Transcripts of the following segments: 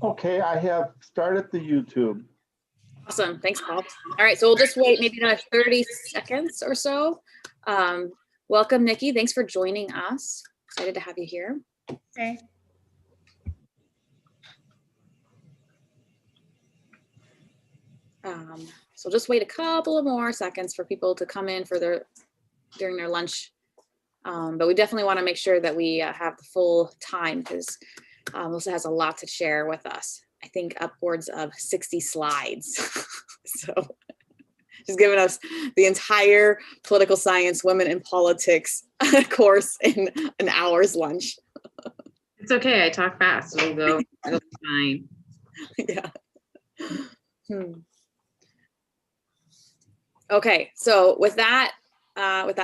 Okay, I have started the YouTube. Awesome. Thanks, Paul. All right, so we'll just wait maybe another 30 seconds or so. Welcome, Nikki. Thanks for joining us. Excited to have you here. Okay. So just wait a couple of more seconds for people to come in for during their lunch. But we definitely want to make sure that we have the full time because Melissa has a lot to share with us. I think upwards of 60 slides. So she's given us the entire political science, women in politics course in an hour's lunch. It's okay. I talk fast. It'll be fine. Yeah. Okay, so with that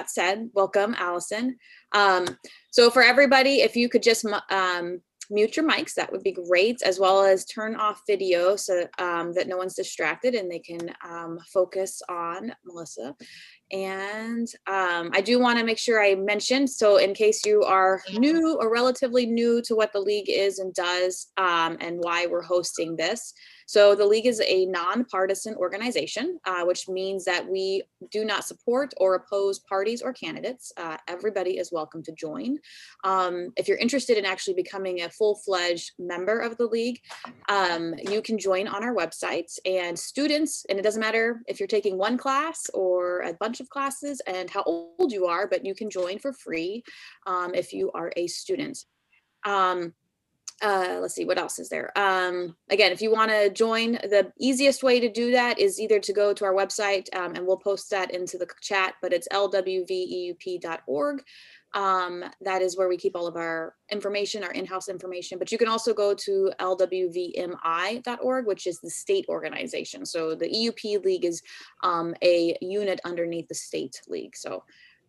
said, welcome, Allison. So for everybody, if you could just mute your mics, that would be great, as well as turn off video so that no one's distracted and they can focus on Melissa. And I do want to make sure I mention, so in case you are new or relatively new to what the League is and does and why we're hosting this. So the League is a nonpartisan organization, which means that we do not support or oppose parties or candidates. Everybody is welcome to join. If you're interested in actually becoming a full-fledged member of the League, you can join on our website. And students, and it doesn't matter if you're taking one class or a bunch of classes and how old you are, but you can join for free if you are a student. Let's see, what else is there? Again, if you want to join, the easiest way to do that is either to go to our website and we'll post that into the chat, but it's lwveup.org. That is where we keep all of our information, our in-house information, but you can also go to lwvmi.org, which is the state organization. So the EUP League is a unit underneath the state league. So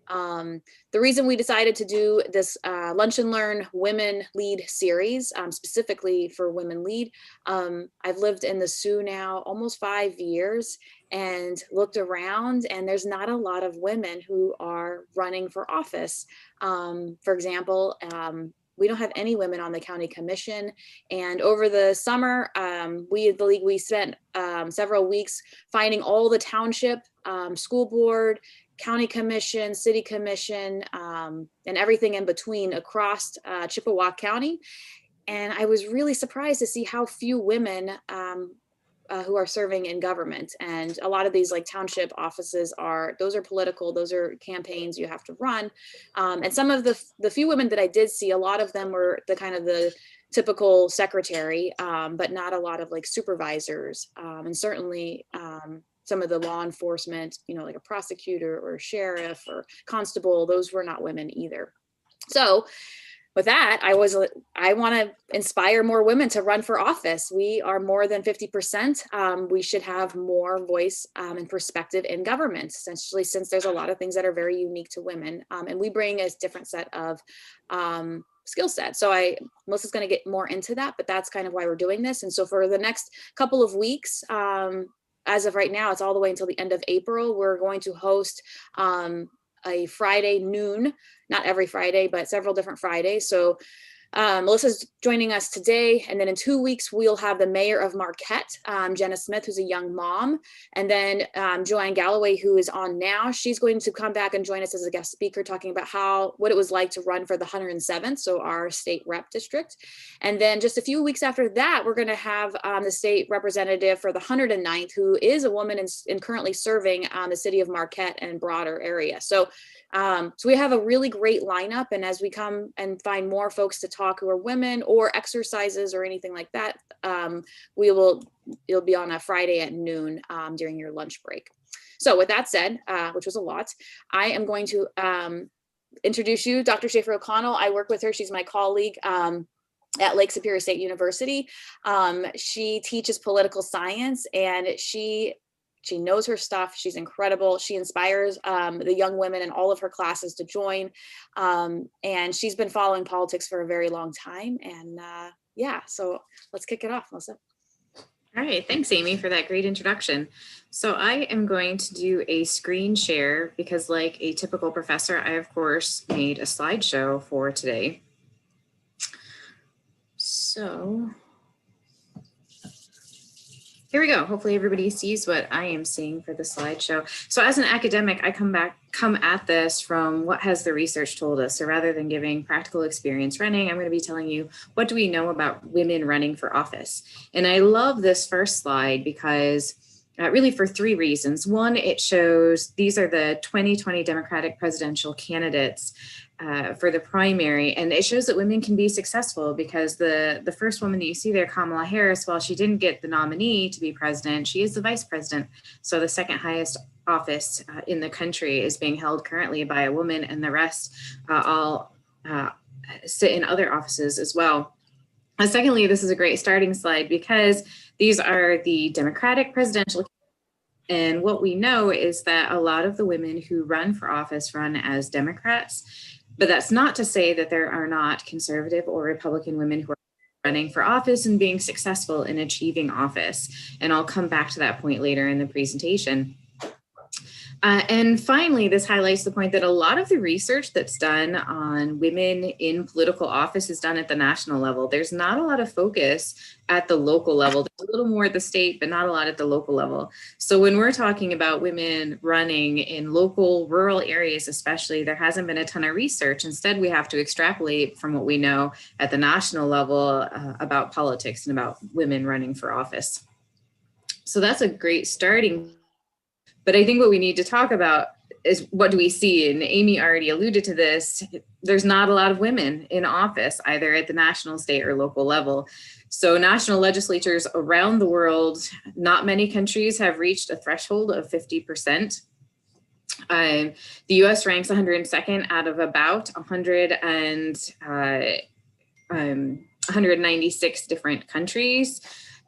the reason we decided to do this Lunch and Learn Women Lead series, specifically for Women Lead, I've lived in the Sioux now almost 5 years and looked around, and there's not a lot of women who are running for office. For example, we don't have any women on the county commission. And over the summer, we at the League, we spent several weeks finding all the township, school board, county commission, city commission, and everything in between across Chippewa County. And I was really surprised to see how few women who are serving in government. And a lot of these like township offices those are political, those are campaigns you have to run. And some of the few women that I did see, a lot of them were the kind of the typical secretary, but not a lot of like supervisors. And certainly some of the law enforcement, you know, like a prosecutor or a sheriff or constable, those were not women either. So with that, I want to inspire more women to run for office. We are more than 50%. We should have more voice and perspective in government, essentially, since there's a lot of things that are very unique to women. And we bring a different set of skill set. So Melissa's going to get more into that, but that's kind of why we're doing this. And so for the next couple of weeks, as of right now, it's all the way until the end of April, we're going to host a Friday noon, not every Friday, but several different Fridays. So Melissa's joining us today. And then in 2 weeks, we'll have the mayor of Marquette, Jenna Smith, who's a young mom. And then Joanne Galloway, who is on now, she's going to come back and join us as a guest speaker, talking about what it was like to run for the 107th, so our state rep district. And then just a few weeks after that, we're going to have the state representative for the 109th, who is a woman and currently serving the city of Marquette and broader area. So we have a really great lineup, and as we come and find more folks to talk who are women or exercises or anything like that, it'll be on a Friday at noon during your lunch break. So with that said, which was a lot, I am going to introduce you, Dr. Shaffer-O'Connell. I work with her. She's my colleague at Lake Superior State University. She teaches political science, and she knows her stuff. She's incredible. She inspires the young women in all of her classes to join. And she's been following politics for a very long time. And yeah, so let's kick it off, Melissa. All right, thanks, Amy, for that great introduction. So I am going to do a screen share because, like a typical professor, I, of course, made a slideshow for today. So Here we go. Hopefully everybody sees what I am seeing for the slideshow. So as an academic, I come at this from what has the research told us. So rather than giving practical experience running, I'm going to be telling you, what do we know about women running for office? And I love this first slide because really for three reasons. One, it shows these are the 2020 Democratic presidential candidates for the primary, and it shows that women can be successful because the first woman that you see there, Kamala Harris, while she didn't get the nominee to be president, she is the vice president. So the second highest office in the country is being held currently by a woman, and the rest all sit in other offices as well. Secondly, this is a great starting slide because these are the Democratic presidential. And what we know is that a lot of the women who run for office run as Democrats, but that's not to say that there are not conservative or Republican women who are running for office and being successful in achieving office. And I'll come back to that point later in the presentation. And finally, this highlights the point that a lot of the research that's done on women in political office is done at the national level. There's not a lot of focus at the local level. There's a little more at the state, but not a lot at the local level. So when we're talking about women running in local rural areas, especially, there hasn't been a ton of research. Instead, we have to extrapolate from what we know at the national level about politics and about women running for office. So that's a great starting. But I think what we need to talk about is what do we see? And Amy already alluded to this. There's not a lot of women in office, either at the national, state, or local level. So national legislatures around the world, not many countries have reached a threshold of 50%. The US ranks 102nd out of about 196 different countries.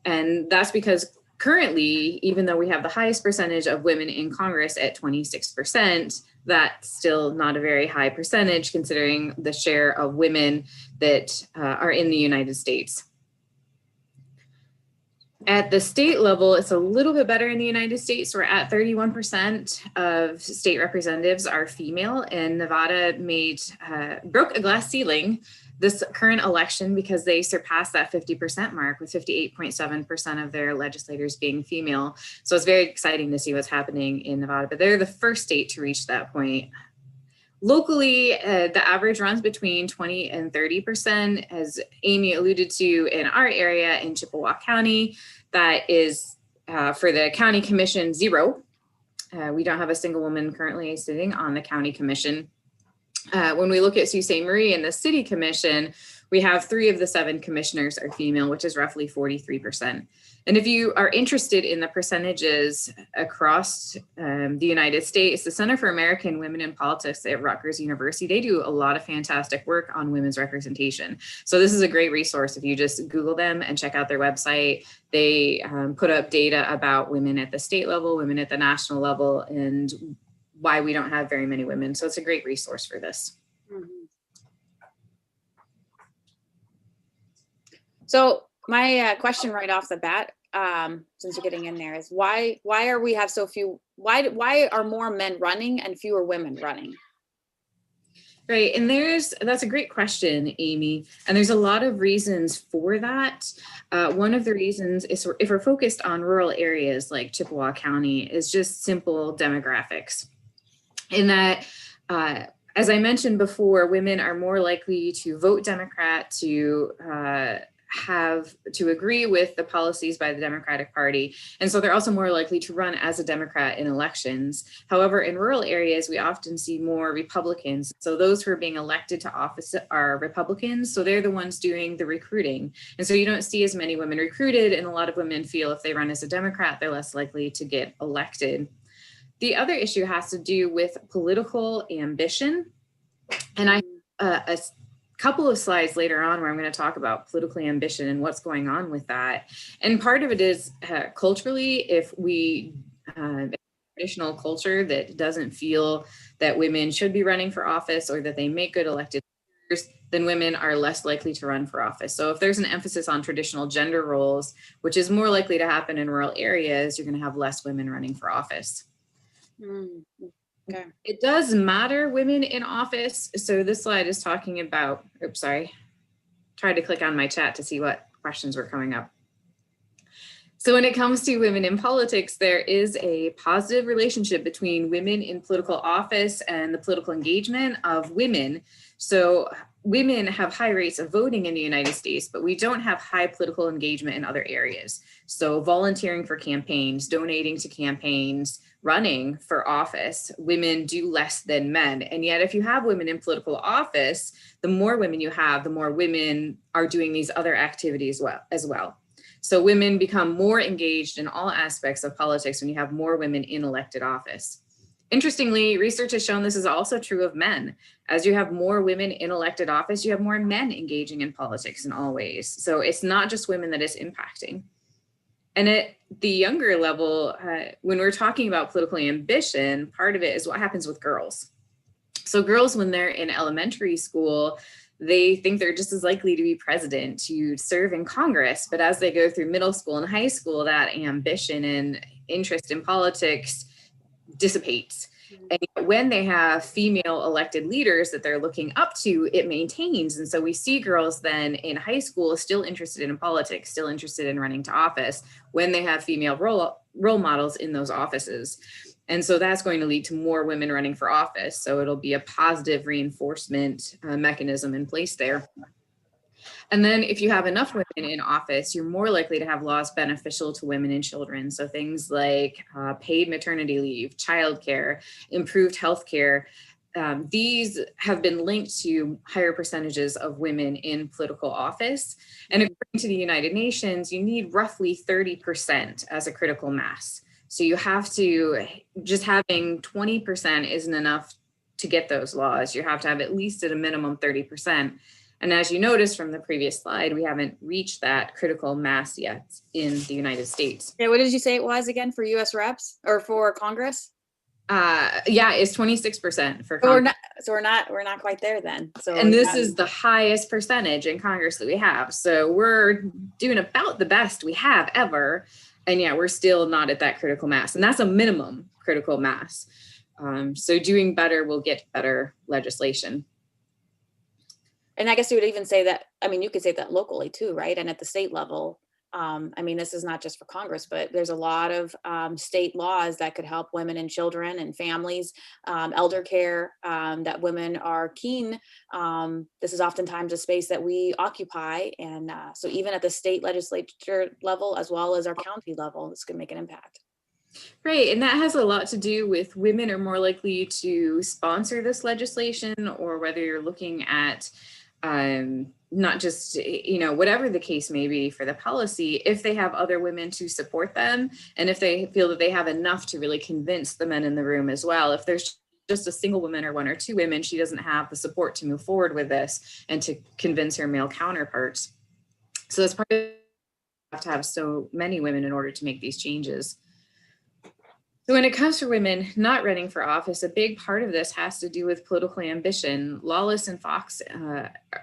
And that's because currently, even though we have the highest percentage of women in Congress at 26%, that's still not a very high percentage considering the share of women that are in the United States. At the state level, it's a little bit better in the United States. We're at 31% of state representatives are female, and Nevada broke a glass ceiling this current election because they surpassed that 50% mark with 58.7% of their legislators being female. So it's very exciting to see what's happening in Nevada, but they're the first state to reach that point. Locally, the average runs between 20 and 30%, as Amy alluded to in our area in Chippewa County. That is for the county commission, 0. We don't have a single woman currently sitting on the county commission. When we look at Sault Sainte Marie and the city commission, we have 3 of the 7 commissioners are female, which is roughly 43%. And if you are interested in the percentages across the United States, the Center for American Women in Politics at Rutgers University, they do a lot of fantastic work on women's representation. So this is a great resource. If you just Google them and check out their website, they put up data about women at the state level, women at the national level, and why we don't have very many women. So it's a great resource for this. So my question right off the bat, since you're getting in there, is why are we have so few? Why are more men running and fewer women running? Right, and that's a great question, Amy. And there's a lot of reasons for that. One of the reasons is if we're focused on rural areas like Chippewa County, is just simple demographics. In that, as I mentioned before, women are more likely to vote Democrat, to agree with the policies by the Democratic Party. And so they're also more likely to run as a Democrat in elections. However, in rural areas, we often see more Republicans. So those who are being elected to office are Republicans. So they're the ones doing the recruiting. And so you don't see as many women recruited. And a lot of women feel if they run as a Democrat, they're less likely to get elected. The other issue has to do with political ambition. And I a couple of slides later on where I'm going to talk about political ambition and what's going on with that. And part of it is culturally, if we traditional culture that doesn't feel that women should be running for office or that they make good elected leaders, then women are less likely to run for office. So if there's an emphasis on traditional gender roles, which is more likely to happen in rural areas, you're going to have less women running for office. Okay. It does matter women in office. So this slide is talking about, oops, sorry. Tried to click on my chat to see what questions were coming up. So when it comes to women in politics, there is a positive relationship between women in political office and the political engagement of women. So women have high rates of voting in the United States, but we don't have high political engagement in other areas. So volunteering for campaigns, donating to campaigns, running for office, women do less than men. And yet if you have women in political office, the more women you have, the more women are doing these other activities as well. So women become more engaged in all aspects of politics when you have more women in elected office. Interestingly, research has shown this is also true of men. As you have more women in elected office, you have more men engaging in politics in all ways. So it's not just women that it's impacting. And at the younger level, when we're talking about political ambition, part of it is what happens with girls. So girls, when they're in elementary school, they think they're just as likely to be president, to serve in Congress. But as they go through middle school and high school, that ambition and interest in politics dissipates. And when they have female elected leaders that they're looking up to, it maintains. And so we see girls then in high school still interested in politics, still interested in running to office when they have female role models in those offices. And so that's going to lead to more women running for office. So it'll be a positive reinforcement mechanism in place there. And then if you have enough women in office, you're more likely to have laws beneficial to women and children. So things like paid maternity leave, childcare, improved healthcare. These have been linked to higher percentages of women in political office. And according to the United Nations, you need roughly 30% as a critical mass. So you have to, just having 20% isn't enough to get those laws. You have to have at least at a minimum 30%. And as you noticed from the previous slide, we haven't reached that critical mass yet in the United States. Yeah, what did you say it was again for US reps or for Congress? Yeah, it's 26% for Congress. We're not quite there then. So and this is the highest percentage in Congress that we have. So we're doing about the best we have ever. And yeah, we're still not at that critical mass. And that's a minimum critical mass. So doing better will get better legislation. And I guess you would even say that, I mean, you could say that locally too, right? And at the state level, I mean, this is not just for Congress, but there's a lot of state laws that could help women and children and families, elder care, that women are keen. This is oftentimes a space that we occupy. And so even at the state legislature level, as well as our county level, this could make an impact. Right, and that has a lot to do with women are more likely to sponsor this legislation, or whether you're looking at not just, you know, whatever the case may be for the policy, if they have other women to support them, and if they feel that they have enough to really convince the men in the room as well. If there's just a single woman or one or two women, she doesn't have the support to move forward with this and to convince her male counterparts. So that's part of it, have to have so many women in order to make these changes. So when it comes to women not running for office, a big part of this has to do with political ambition. Lawless and Fox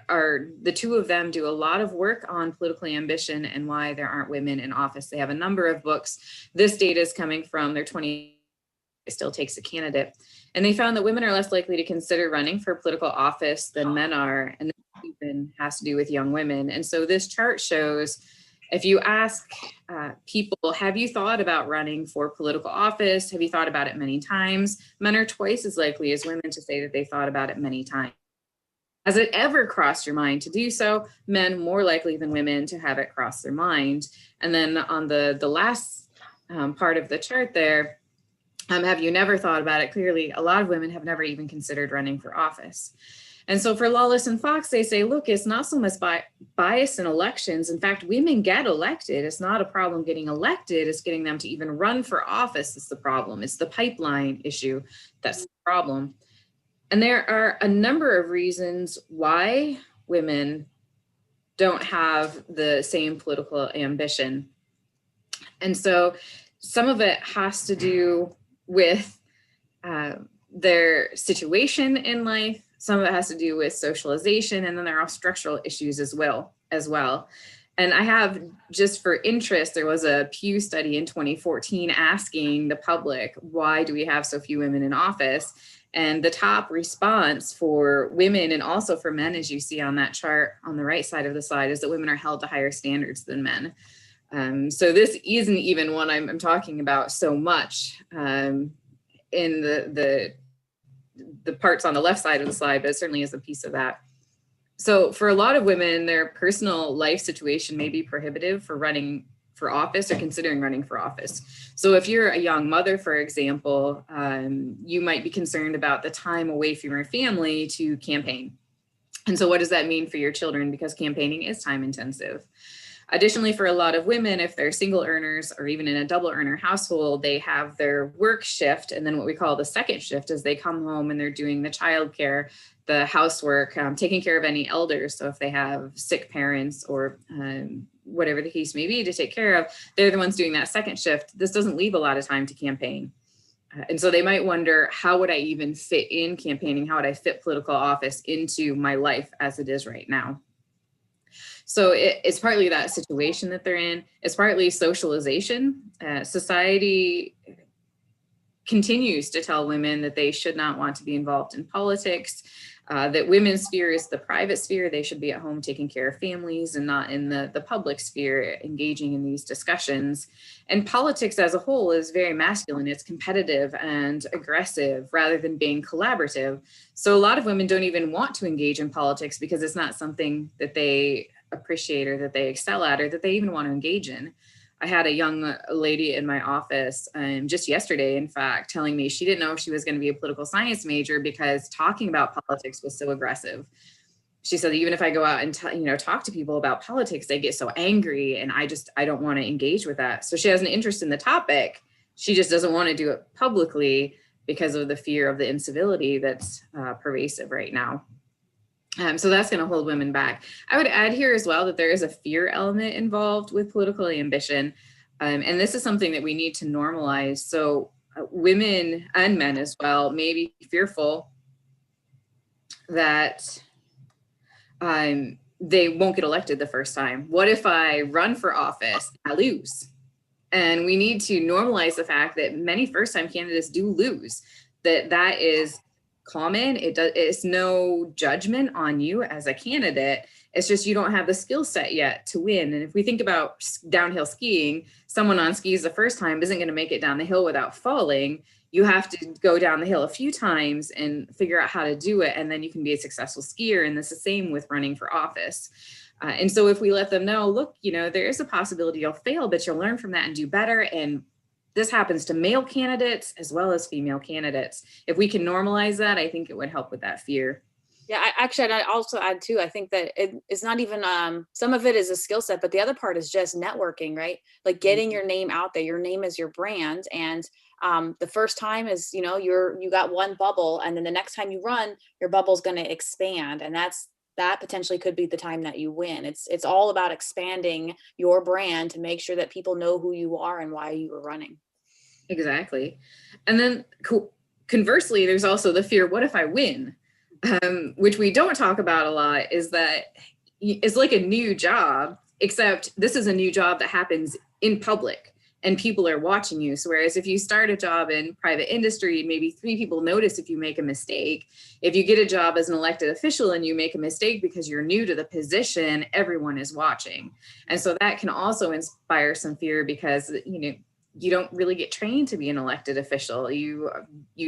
are the two of them do a lot of work on political ambition and why there aren't women in office. They have a number of books. This data is coming from their 20, it still takes a candidate. And they found that women are less likely to consider running for political office than men are. And this even has to do with young women. And so this chart shows, if you ask people, have you thought about running for political office? Have you thought about it many times? Men are twice as likely as women to say that they thought about it many times. Has it ever crossed your mind to do so? Men more likely than women to have it cross their mind. And then on the last part of the chart there, have you never thought about it? Clearly, a lot of women have never even considered running for office. And so for Lawless and Fox, they say, look, it's not so much bias in elections. In fact, women get elected. It's not a problem getting elected. It's getting them to even run for office that's the problem. It's the pipeline issue that's the problem. And there are a number of reasons why women don't have the same political ambition. And so some of it has to do with their situation in life. Some of it has to do with socialization, and then there are structural issues as well. And I have, just for interest, there was a Pew study in 2014 asking the public, why do we have so few women in office? And the top response for women and also for men, as you see on that chart on the right side of the slide, is that women are held to higher standards than men. So this isn't even one I'm talking about so much in the parts on the left side of the slide, but it certainly is a piece of that. So for a lot of women, their personal life situation may be prohibitive for running for office or considering running for office. So if you're a young mother, for example, you might be concerned about the time away from your family to campaign. And so what does that mean for your children? Because campaigning is time intensive. Additionally, for a lot of women, if they're single earners or even in a double earner household, they have their work shift. And then what we call the second shift is they come home and they're doing the childcare, the housework, taking care of any elders. So if they have sick parents or whatever the case may be to take care of, they're the ones doing that second shift. This doesn't leave a lot of time to campaign. And so they might wonder, how would I even fit in campaigning? How would I fit political office into my life as it is right now? So it's partly that situation that they're in. It's partly socialization. Society continues to tell women that they should not want to be involved in politics, that women's sphere is the private sphere. They should be at home taking care of families and not in the public sphere, engaging in these discussions. And politics as a whole is very masculine. It's competitive and aggressive rather than being collaborative. So a lot of women don't even want to engage in politics because it's not something that they appreciate or that they excel at or that they even want to engage in. I had a young lady in my office just yesterday, in fact, telling me she didn't know if she was going to be a political science major because talking about politics was so aggressive. She said, even if I go out and talk to people about politics, they get so angry and I don't want to engage with that. So she has an interest in the topic. She just doesn't want to do it publicly because of the fear of the incivility that's pervasive right now. So that's going to hold women back. I would add here as well that there is a fear element involved with political ambition. And this is something that we need to normalize. So women and men as well may be fearful that they won't get elected the first time. What if I run for office and I lose? And we need to normalize the fact that many first-time candidates do lose, that is common. It's no judgment on you as a candidate. It's just you don't have the skill set yet to win. And if we think about downhill skiing, someone on skis the first time isn't going to make it down the hill without falling. You have to go down the hill a few times and figure out how to do it, and then you can be a successful skier. And this is the same with running for office. And so if we let them know, look, there is a possibility you'll fail, but you'll learn from that and do better. And this happens to male candidates as well as female candidates. If we can normalize that, I think it would help with that fear. Yeah, I'd also add too, I think that it's not even, some of it is a skill set, but the other part is just networking, right? Like getting your name out there. Your name is your brand. And the first time is, you got one bubble, and then the next time you run, your bubble's going to expand. And that potentially could be the time that you win. It's all about expanding your brand to make sure that people know who you are and why you were running. Exactly. And then conversely, there's also the fear, what if I win? Which we don't talk about a lot, is that it's like a new job, except this is a new job that happens in public and people are watching you. So whereas if you start a job in private industry, maybe 3 people notice if you make a mistake. If you get a job as an elected official and you make a mistake because you're new to the position, everyone is watching. And so that can also inspire some fear because, you don't really get trained to be an elected official. You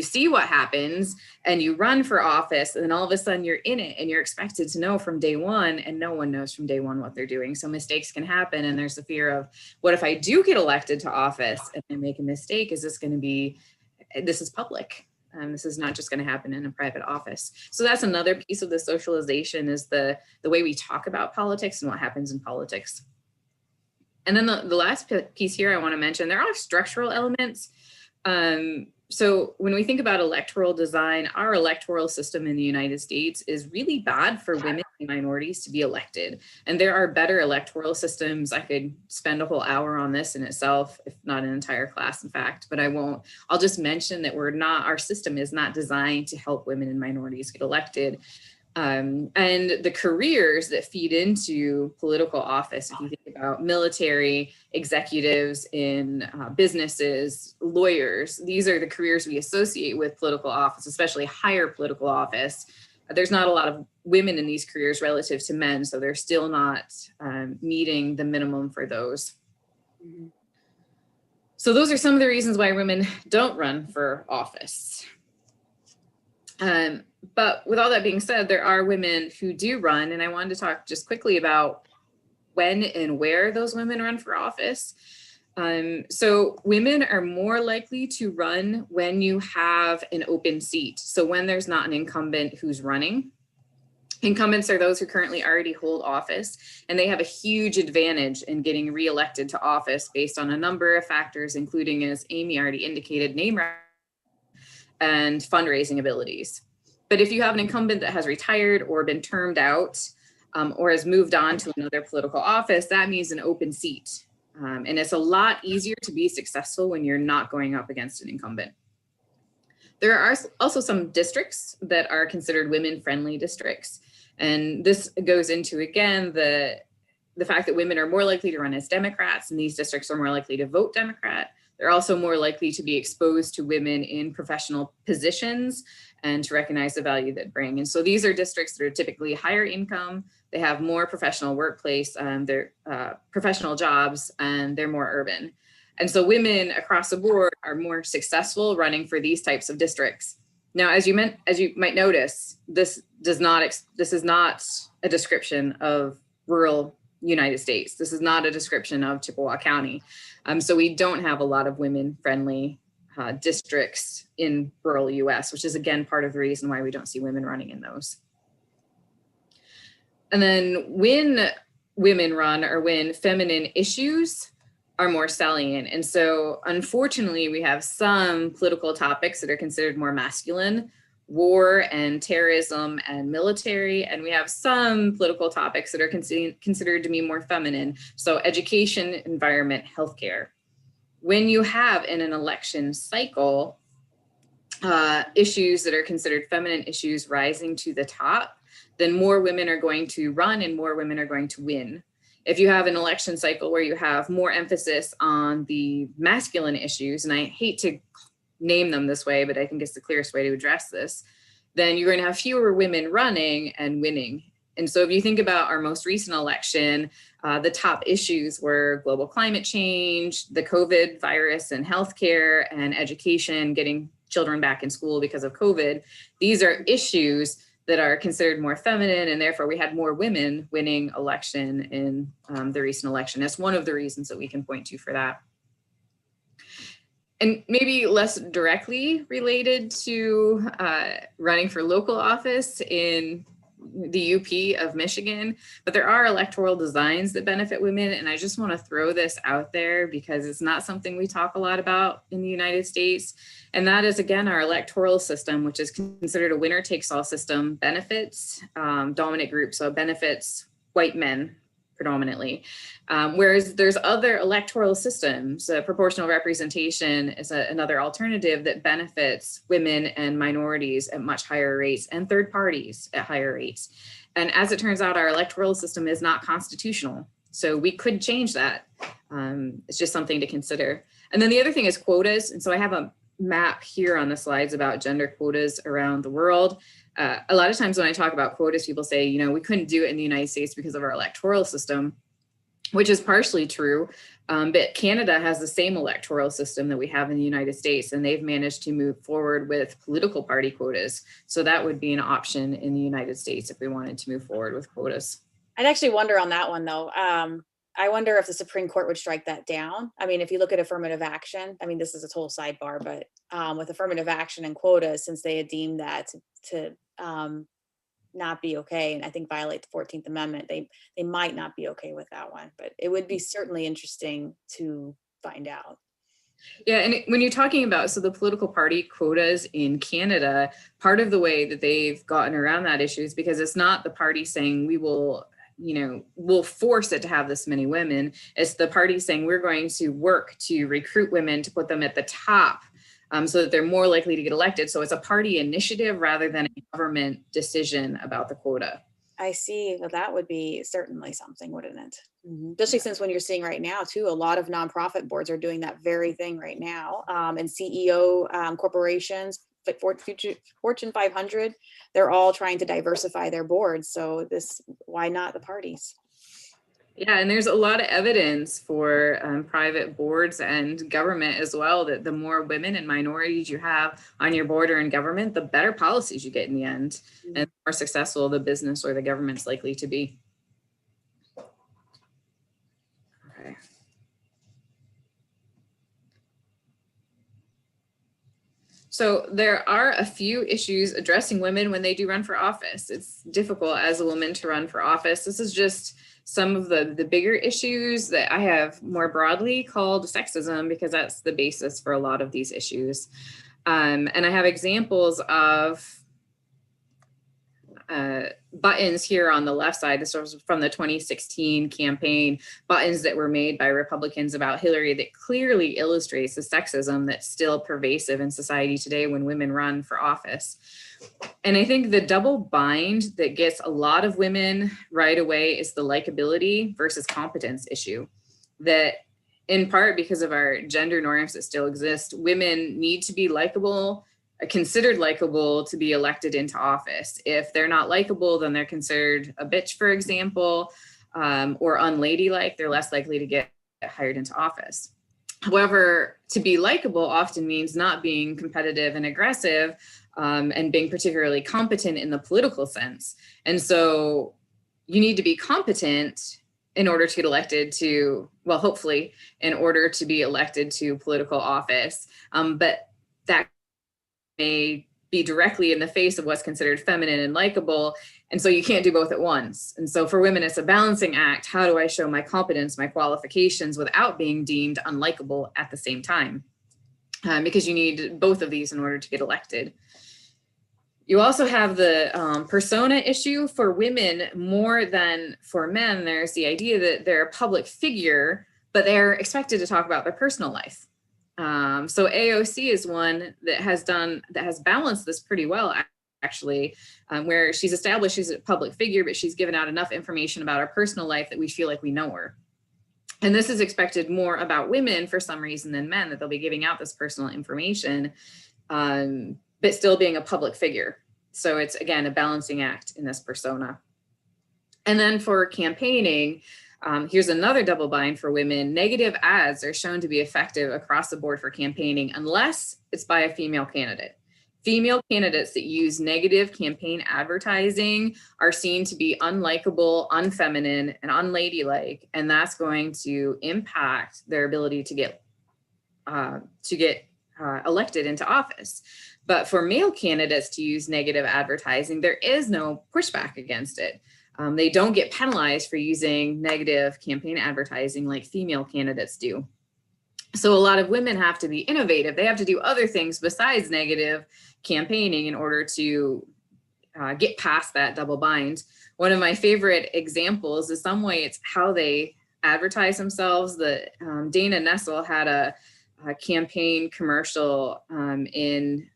see what happens and you run for office, and then all of a sudden you're in it and you're expected to know from day one, and no one knows from day one what they're doing. So mistakes can happen. And there's the fear of, what if I do get elected to office and I make a mistake? This is public. This is not just going to happen in a private office. So that's another piece of the socialization, is the way we talk about politics and what happens in politics. And then the last piece here I want to mention, there are structural elements. So when we think about electoral design, our electoral system in the United States is really bad for women and minorities to be elected. And there are better electoral systems. I could spend a whole hour on this in itself, if not an entire class, in fact, but I won't. I'll just mention that our system is not designed to help women and minorities get elected. And the careers that feed into political office, if you think about military, executives in businesses, lawyers, these are the careers we associate with political office, especially higher political office. There's not a lot of women in these careers relative to men, so they're still not meeting the minimum for those. Mhm. So those are some of the reasons why women don't run for office. But with all that being said, there are women who do run, and I wanted to talk just quickly about when and where those women run for office. So women are more likely to run when you have an open seat. So when there's not an incumbent who's running. Incumbents are those who currently already hold office, and they have a huge advantage in getting reelected to office based on a number of factors, including, as Amy already indicated, name and fundraising abilities. But if you have an incumbent that has retired or been termed out or has moved on to another political office, that means an open seat. And it's a lot easier to be successful when you're not going up against an incumbent. There are also some districts that are considered women-friendly districts. And this goes into, again, the fact that women are more likely to run as Democrats, and these districts are more likely to vote Democrat. They're also more likely to be exposed to women in professional positions and to recognize the value that bring. And so these are districts that are typically higher income, they have more professional workplace, they're professional jobs, and they're more urban. And so women across the board are more successful running for these types of districts. Now, as you might notice, this is not a description of rural United States. This is not a description of Chippewa County. So we don't have a lot of women-friendly districts in rural US, which is again part of the reason why we don't see women running in those. And then when women run or when feminine issues are more salient. And so unfortunately, we have some political topics that are considered more masculine, war and terrorism and military. And we have some political topics that are considered to be more feminine. So education, environment, healthcare. When you have in an election cycle, issues that are considered feminine issues rising to the top, then more women are going to run and more women are going to win. If you have an election cycle where you have more emphasis on the masculine issues, and I hate to name them this way, but I think it's the clearest way to address this, then you're going to have fewer women running and winning. And so if you think about our most recent election, the top issues were global climate change, the COVID virus and healthcare and education, getting children back in school because of COVID. These are issues that are considered more feminine, and therefore we had more women winning election in the recent election. That's one of the reasons that we can point to for that. And maybe less directly related to running for local office in the UP of Michigan, but there are electoral designs that benefit women. And I just want to throw this out there because it's not something we talk a lot about in the United States. And that is, again, our electoral system, which is considered a winner takes all system, benefits dominant groups, so benefits white men predominantly. Whereas there's other electoral systems, proportional representation is another alternative that benefits women and minorities at much higher rates and third parties at higher rates. And as it turns out, our electoral system is not constitutional. So we could change that. It's just something to consider. And then the other thing is quotas. And so I have a map here on the slides about gender quotas around the world. A lot of times when I talk about quotas, people say, you know, we couldn't do it in the United States because of our electoral system, which is partially true. But Canada has the same electoral system that we have in the United States, and they've managed to move forward with political party quotas. So that would be an option in the United States if we wanted to move forward with quotas. I'd actually wonder on that one, though. I wonder if the Supreme Court would strike that down. I mean, if you look at affirmative action, I mean, this is a total sidebar, but with affirmative action and quotas, since they had deemed that to not be okay, and I think violate the 14th Amendment, they might not be okay with that one, but it would be certainly interesting to find out. Yeah, and when you're talking about, so the political party quotas in Canada, part of the way that they've gotten around that issue is because it's not the party saying we will, you know, we'll force it to have this many women. It's the party saying we're going to work to recruit women to put them at the top so that they're more likely to get elected. So it's a party initiative rather than a government decision about the quota. I see. Well, that would be certainly something, wouldn't it? Mm-hmm. Especially since when you're seeing right now, too, a lot of nonprofit boards are doing that very thing right now. And CEO corporations, like Fortune 500, they're all trying to diversify their boards. So why not the parties? Yeah, and there's a lot of evidence for private boards and government as well, that the more women and minorities you have on your board or in government, the better policies you get in the end, and the more successful the business or the government's likely to be. Okay. So there are a few issues addressing women when they do run for office. It's difficult as a woman to run for office. This is just some of the bigger issues that I have more broadly called sexism, because that's the basis for a lot of these issues. And I have examples of buttons here on the left side. This was from the 2016 campaign, buttons that were made by Republicans about Hillary that clearly illustrates the sexism that's still pervasive in society today when women run for office. And I think the double bind that gets a lot of women right away is the likability versus competence issue. That in part because of our gender norms that still exist, women need to be likable, considered likable to be elected into office. If they're not likable, then they're considered a bitch, for example, or unladylike. They're less likely to get hired into office. However, to be likable often means not being competitive and aggressive, and being particularly competent in the political sense. And so you need to be competent in order to get elected to, well, hopefully, in order to be elected to political office. But that may be directly in the face of what's considered feminine and likable. And so you can't do both at once. And so for women, it's a balancing act. How do I show my competence, my qualifications without being deemed unlikable at the same time? Because you need both of these in order to get elected. You also have the persona issue for women more than for men. There's the idea that they're a public figure, but they're expected to talk about their personal life. So AOC is one that has balanced this pretty well, actually, where she's established she's a public figure, but she's given out enough information about her personal life that we feel like we know her. And this is expected more about women for some reason than men, that they'll be giving out this personal information, but still being a public figure. So it's, again, a balancing act in this persona. And then for campaigning, here's another double bind for women. Negative ads are shown to be effective across the board for campaigning unless it's by a female candidate. Female candidates that use negative campaign advertising are seen to be unlikable, unfeminine, and unladylike, and that's going to impact their ability to get elected into office. But for male candidates to use negative advertising, there is no pushback against it. They don't get penalized for using negative campaign advertising like female candidates do. So a lot of women have to be innovative. They have to do other things besides negative campaigning in order to get past that double bind. One of my favorite examples is some way it's how they advertise themselves. Dana Nessel had a campaign commercial in,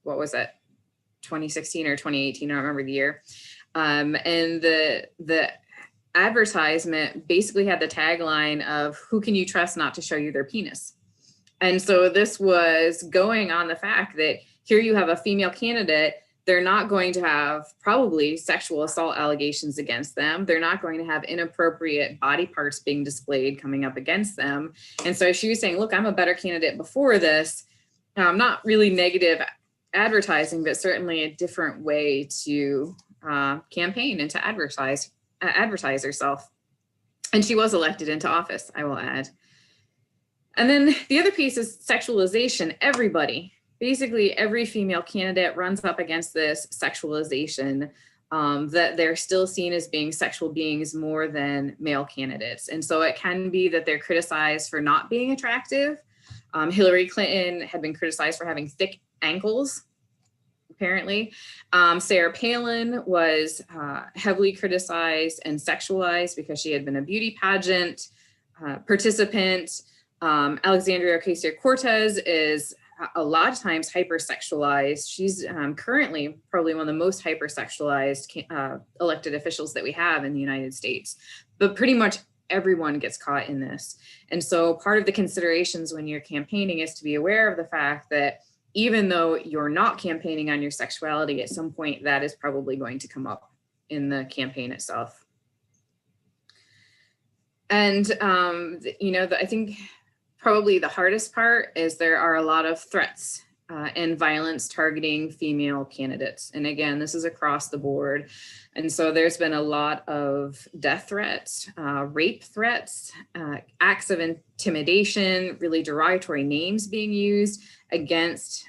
what was that, 2016 or 2018, I don't remember the year. And the advertisement basically had the tagline of, who can you trust not to show you their penis? And so this was going on the fact that here you have a female candidate, they're not going to have probably sexual assault allegations against them. They're not going to have inappropriate body parts being displayed coming up against them. And so she was saying, look, I'm a better candidate before this. Not really negative advertising, but certainly a different way to campaign and to advertise herself. And she was elected into office, I will add. And then the other piece is sexualization. Basically every female candidate runs up against this sexualization, that they're still seen as being sexual beings more than male candidates. And so it can be that they're criticized for not being attractive. Hillary Clinton had been criticized for having thick ankles, apparently. Sarah Palin was heavily criticized and sexualized because she had been a beauty pageant participant. Alexandria Ocasio-Cortez is a lot of times hypersexualized. She's currently probably one of the most hypersexualized elected officials that we have in the United States. But pretty much everyone gets caught in this. And so part of the considerations when you're campaigning is to be aware of the fact that even though you're not campaigning on your sexuality, at some point that is probably going to come up in the campaign itself. And, I think probably the hardest part is there are a lot of threats and violence targeting female candidates. And again, this is across the board. And so there's been a lot of death threats, rape threats, acts of intimidation, really derogatory names being used against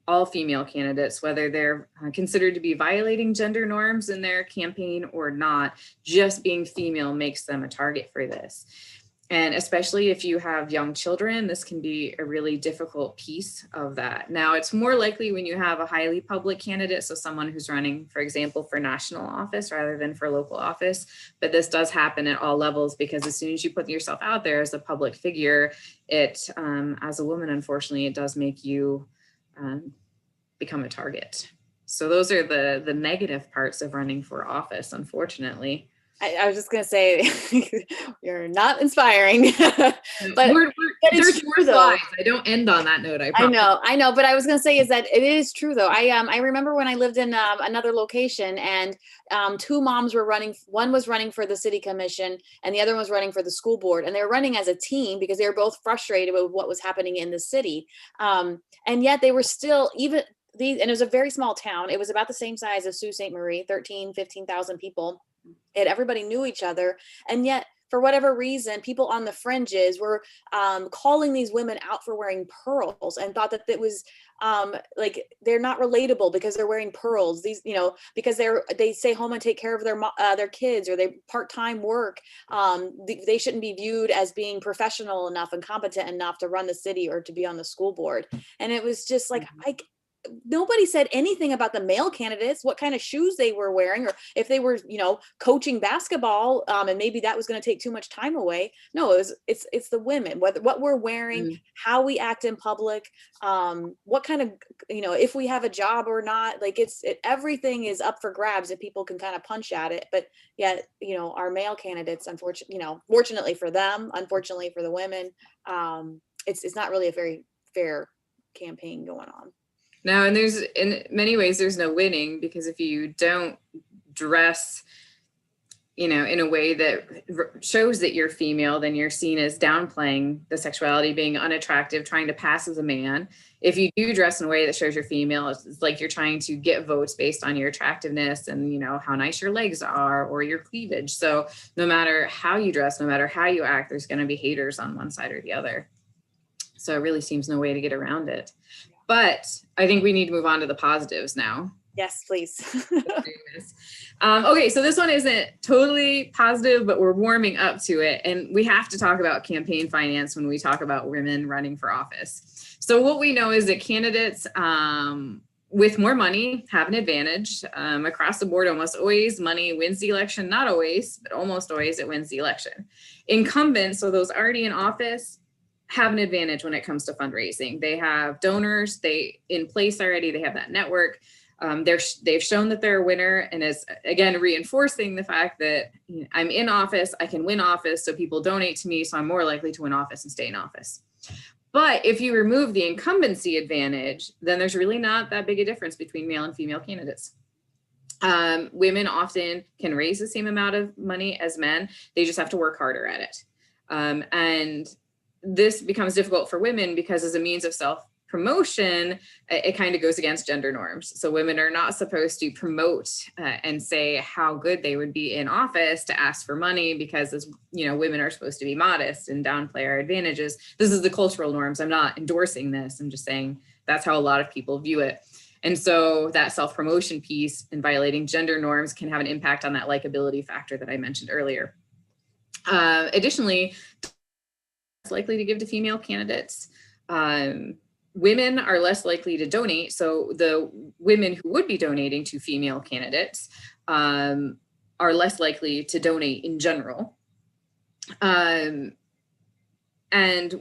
all female candidates, whether they're considered to be violating gender norms in their campaign or not. Just being female makes them a target for this. And especially if you have young children, this can be a really difficult piece of that. Now, it's more likely when you have a highly public candidate, so someone who's running, for example, for national office rather than for local office. But this does happen at all levels, because as soon as you put yourself out there as a public figure, it, as a woman, unfortunately, it does make you become a target. So those are the negative parts of running for office, unfortunately. I was just going to say, you're not inspiring, but it's true though. I don't end on that note. I know. But I was going to say is that it is true though. I remember when I lived in another location, and two moms were running. One was running for the city commission and the other one was running for the school board. And they were running as a team because they were both frustrated with what was happening in the city. And yet they were still and it was a very small town. It was about the same size as Sault Sainte Marie, 15,000 people. And everybody knew each other. And yet, for whatever reason, people on the fringes were calling these women out for wearing pearls, and thought that it was like they're not relatable because they're wearing pearls. These, because they stay home and take care of their kids, or they part-time work. They shouldn't be viewed as being professional enough and competent enough to run the city or to be on the school board. And it was just like, nobody said anything about the male candidates, what kind of shoes they were wearing, or if they were, coaching basketball, and maybe that was going to take too much time away. No, it's the women, what we're wearing, how we act in public, what kind of, if we have a job or not, like everything is up for grabs if people can kind of punch at it. But yet, our male candidates, fortunately for them, unfortunately for the women, it's not really a very fair campaign going on. No, and in many ways, there's no winning, because if you don't dress, in a way that shows that you're female, then you're seen as downplaying the sexuality, being unattractive, trying to pass as a man. If you do dress in a way that shows you're female, it's like you're trying to get votes based on your attractiveness and, how nice your legs are or your cleavage. So no matter how you dress, no matter how you act, there's going to be haters on one side or the other. So it really seems no way to get around it. But I think we need to move on to the positives now. Yes, please. Okay, so this one isn't totally positive, but we're warming up to it. And we have to talk about campaign finance when we talk about women running for office. So what we know is that candidates with more money have an advantage. Across the board, almost always money wins the election. Not always, but almost always it wins the election. Incumbents, so those already in office, have an advantage when it comes to fundraising. They have donors, in place already, they have that network. They've shown that they're a winner, and is again reinforcing the fact that I'm in office, I can win office, so people donate to me, so I'm more likely to win office and stay in office. But if you remove the incumbency advantage, then there's really not that big a difference between male and female candidates. Women often can raise the same amount of money as men, they just have to work harder at it. And this becomes difficult for women because as a means of self-promotion, it kind of goes against gender norms. So women are not supposed to promote and say how good they would be in office to ask for money, because as women are supposed to be modest and downplay our advantages. This is the cultural norms. I'm not endorsing this. I'm just saying that's how a lot of people view it. And so that self-promotion piece and violating gender norms can have an impact on that likability factor that I mentioned earlier. Additionally, likely to give to female candidates. Women are less likely to donate. So the women who would be donating to female candidates are less likely to donate in general. And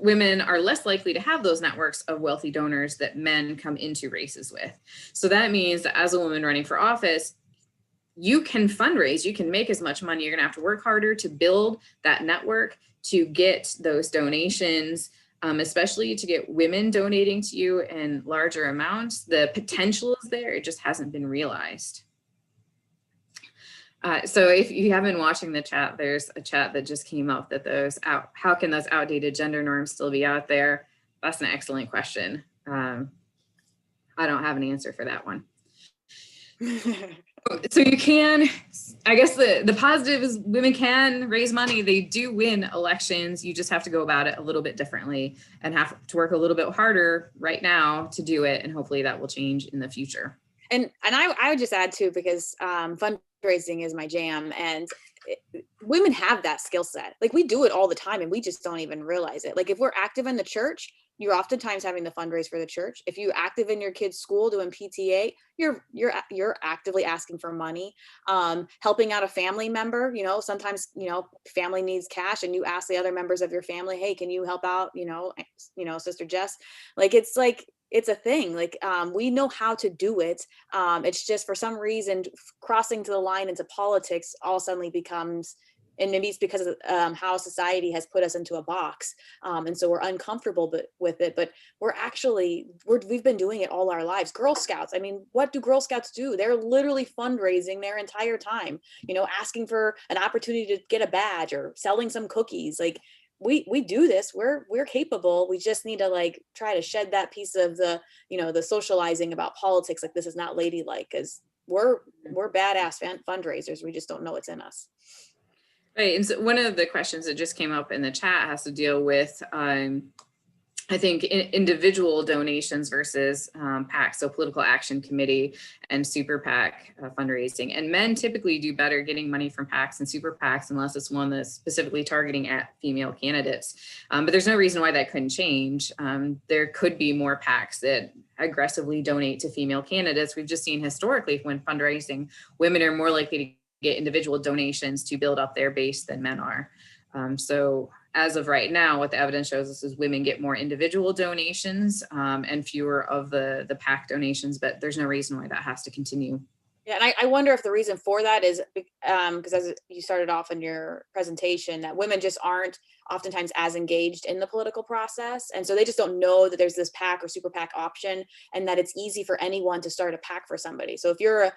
women are less likely to have those networks of wealthy donors that men come into races with. So that means that as a woman running for office, you can fundraise, you can make as much money. You're gonna have to work harder to build that network, to get those donations, especially to get women donating to you in larger amounts. The potential is there, it just hasn't been realized. So if you have been watching the chat, there's a chat that just came up that how can those outdated gender norms still be out there? That's an excellent question. I don't have an answer for that one. So you can, I guess the positive is women can raise money. They do win elections. You just have to go about it a little bit differently and have to work a little bit harder right now to do it. And hopefully that will change in the future. And I would just add too, because fundraising is my jam, and women have that skill set. Like, we do it all the time and we just don't even realize it. Like, if we're active in the church, you're oftentimes having to fundraise for the church. If you're active in your kid's school doing PTA, you're actively asking for money. Helping out a family member, you know, sometimes, you know, family needs cash and you ask the other members of your family, hey, can you help out, you know, Sister Jess? It's a thing. Like, we know how to do it. It's just, for some reason, crossing to the line into politics all suddenly becomes, and maybe it's because of how society has put us into a box. And so we're uncomfortable with it, but we've been doing it all our lives. Girl Scouts, I mean, what do Girl Scouts do? They're literally fundraising their entire time, you know, asking for an opportunity to get a badge or selling some cookies. Like, we do this, we're capable. We just need to, like, try to shed that piece of the, you know, the socializing about politics. Like, this is not ladylike, because we're badass fundraisers. We just don't know it's in us. Right. And so one of the questions that just came up in the chat has to deal with, I think, individual donations versus PAC, so Political Action Committee and Super PAC fundraising. And men typically do better getting money from PACs and Super PACs unless it's one that's specifically targeting at female candidates. But there's no reason why that couldn't change. There could be more PACs that aggressively donate to female candidates. We've just seen historically, when fundraising, women are more likely to get individual donations to build up their base than men are. So as of right now, what the evidence shows us is women get more individual donations and fewer of the PAC donations, but there's no reason why that has to continue. Yeah, and I wonder if the reason for that is because, as you started off in your presentation, that women just aren't oftentimes as engaged in the political process. And so they just don't know that there's this PAC or Super PAC option, and that it's easy for anyone to start a PAC for somebody. So if you're a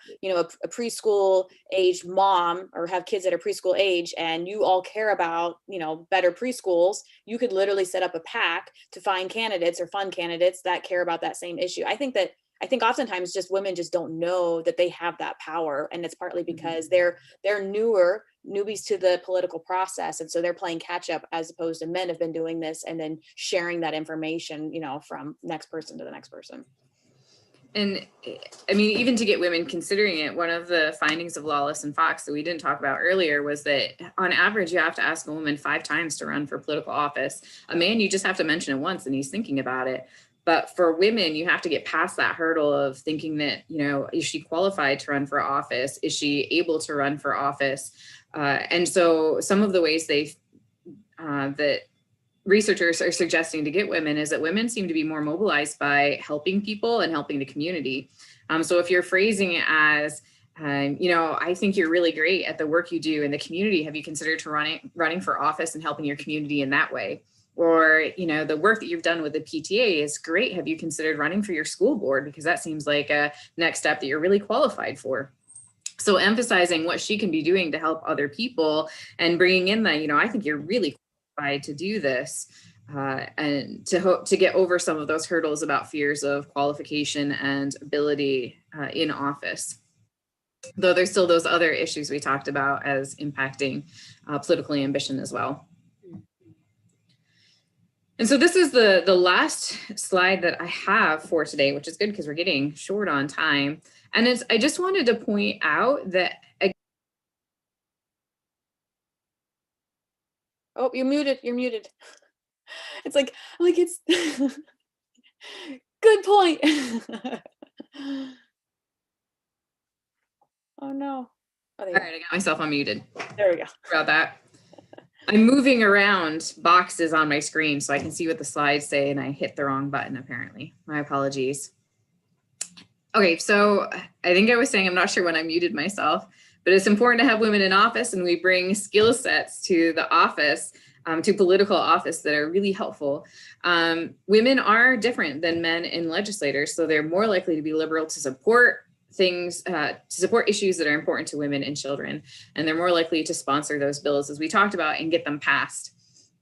preschool age mom, or have kids that are preschool age, and you all care about, you know, better preschools, you could literally set up a PAC to find candidates or fund candidates that care about that same issue. I think oftentimes just women just don't know that they have that power, and it's partly because they're newbies to the political process, and so they're playing catch up, as opposed to men have been doing this and then sharing that information, you know, from next person to the next person. And I mean, even to get women considering it, one of the findings of Lawless and Fox that we didn't talk about earlier was that on average, you have to ask a woman 5 times to run for political office. A man, you just have to mention it once and he's thinking about it. But for women, you have to get past that hurdle of thinking that, you know, is she qualified to run for office? Is she able to run for office? And so some of the ways that researchers are suggesting to get women is that women seem to be more mobilized by helping people and helping the community. So if you're phrasing it as, you know, I think you're really great at the work you do in the community. Have you considered running for office and helping your community in that way? Or, you know, the work that you've done with the PTA is great. Have you considered running for your school board? Because that seems like a next step that you're really qualified for. So emphasizing what she can be doing to help other people and bringing in that, you know, I think you're really qualified to do this, and to get over some of those hurdles about fears of qualification and ability in office. Though there's still those other issues we talked about as impacting political ambition as well. And so this is the last slide that I have for today, which is good because we're getting short on time. And I just wanted to point out that. Oh, you're muted. It's like it's good point. Oh no. Oh, all right, I got myself unmuted. There we go. About that. I'm moving around boxes on my screen so I can see what the slides say, and I hit the wrong button apparently. My apologies. Okay, so I think I was saying, I'm not sure when I muted myself, but it's important to have women in office, and we bring skill sets to the office, to political office, that are really helpful. Women are different than men in legislators, so they're more likely to be liberal to support things, to support issues that are important to women and children. And they're more likely to sponsor those bills, as we talked about, and get them passed.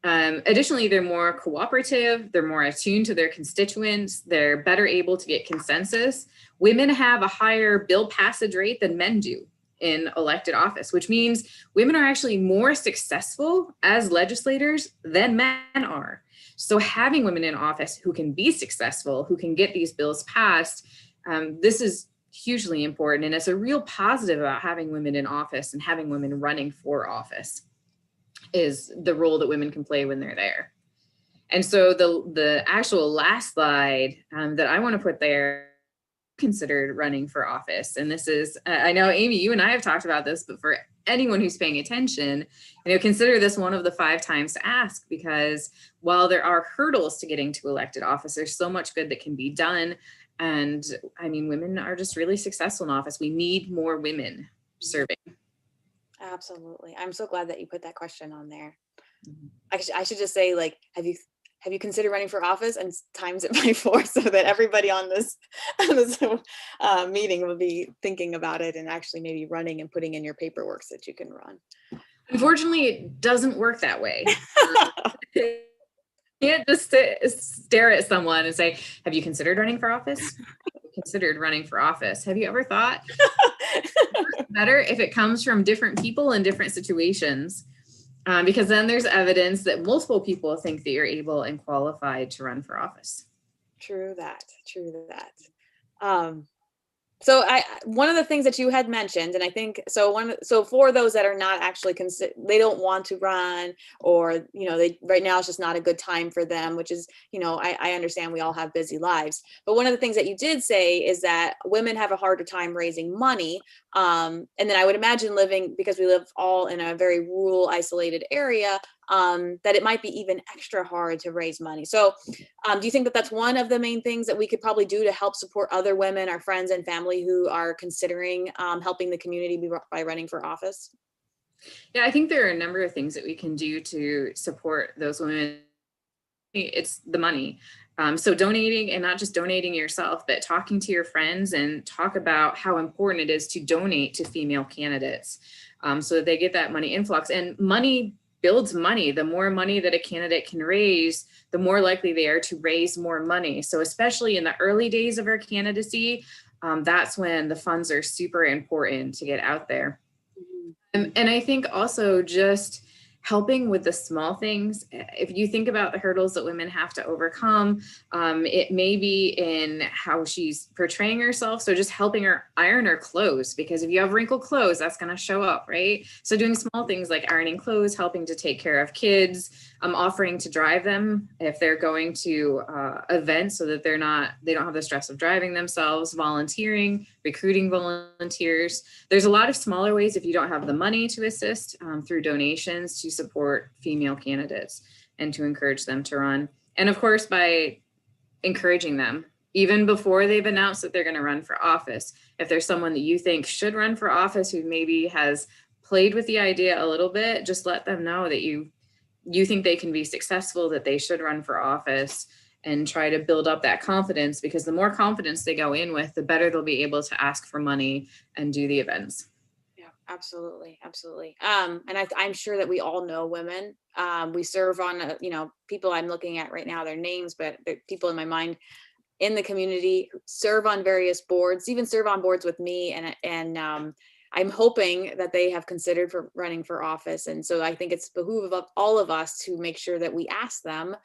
Additionally, they're more cooperative, they're more attuned to their constituents, they're better able to get consensus. Women have a higher bill passage rate than men do in elected office, which means women are actually more successful as legislators than men are. So having women in office who can be successful, who can get these bills passed, this is hugely important. And it's a real positive about having women in office and having women running for office, is the role that women can play when they're there. And so the actual last slide that I want to put there, considered running for office. And this is, I know, Amy, you and I have talked about this, but for anyone who's paying attention, consider this one of the 5 times to ask, because while there are hurdles to getting to elected office, there's so much good that can be done. And I mean, women are just really successful in office. We need more women serving. Absolutely. I'm so glad that you put that question on there. I should just say, like, have you considered running for office, and times it by 4 so that everybody on this meeting will be thinking about it and actually maybe running and putting in your paperwork so that you can run. Unfortunately, it doesn't work that way. You can't just stare at someone and say, have you considered running for office? Have you considered running for office? Have you ever thought? It's better if it comes from different people in different situations. Because then there's evidence that multiple people think that you're able and qualified to run for office. True that. So one of the things that you had mentioned, and I think, so for those that are not actually they don't want to run, or, they right now it's just not a good time for them, which is, I understand we all have busy lives. But one of the things that you did say is that women have a harder time raising money. And then I would imagine because we live all in a very rural, isolated area, that it might be even extra hard to raise money. So do you think that that's one of the main things that we could probably do to help support other women, our friends and family who are considering helping the community by running for office? Yeah, I think there are a number of things that we can do to support those women. It's the money. So donating, and not just donating yourself, but talking to your friends and talk about how important it is to donate to female candidates, so that they get that money influx. And money builds money. The more money that a candidate can raise, the more likely they are to raise more money. So especially in the early days of our candidacy, that's when the funds are super important to get out there. And I think also just helping with the small things. If you think about the hurdles that women have to overcome, it may be in how she's portraying herself. So just helping her iron her clothes, because if you have wrinkled clothes, that's going to show up, right? So doing small things like ironing clothes, helping to take care of kids, offering to drive them if they're going to events, so that they don't have the stress of driving themselves, volunteering, recruiting volunteers. There's a lot of smaller ways, if you don't have the money to assist, through donations, to support female candidates and to encourage them to run. And of course, by encouraging them, even before they've announced that they're going to run for office. If there's someone that you think should run for office who maybe has played with the idea a little bit, just let them know that you think they can be successful, that they should run for office, and try to build up that confidence, because the more confidence they go in with, the better they'll be able to ask for money and do the events. Absolutely. And I'm sure that we all know women. We serve on, people I'm looking at right now, their names, but people in my mind in the community who serve on various boards, even serve on boards with me. And I'm hoping that they have considered for running for office. And so I think it's behoove of all of us to make sure that we ask them,